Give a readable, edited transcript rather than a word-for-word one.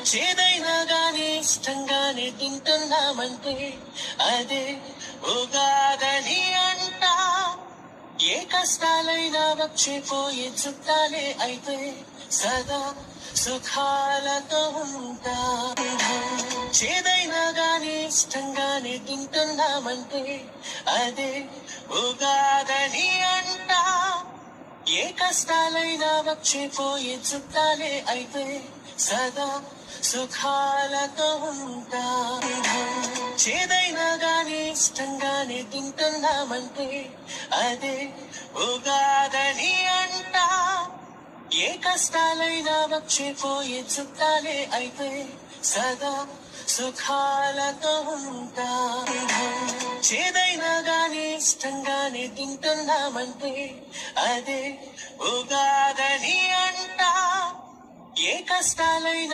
చేదైనా గాని ఇష్టంగానే తింటున్నామంటే అదే ఉగాదని అంటా. ఏ కష్టాలైనా వచ్చిపోయే చుట్టాలే అయితే సదా సుఖాలతో ఉంటా. చేదైనా గాని ఇష్టంగానే తింటున్నామంటే అదే ఉగాదని అంటా. ఏ కష్టాలైనా వచ్చిపోయే చుట్టాలే అయితే సదా సుఖాలతో ఉంటా. చేదైనా గాని ఇష్టంగానే తింటున్నామంటే అదే ఉగాదని అంటా. ఏ కష్టాలైనా వచ్చిపోయే చుట్టాలే అయితే సదా సుఖాలతో ఉంటా. చేదైనా గాని ఇష్టంగానే తింటున్నామంటే అదే ఉగాదని అంటా. ఏ కష్టాలైనా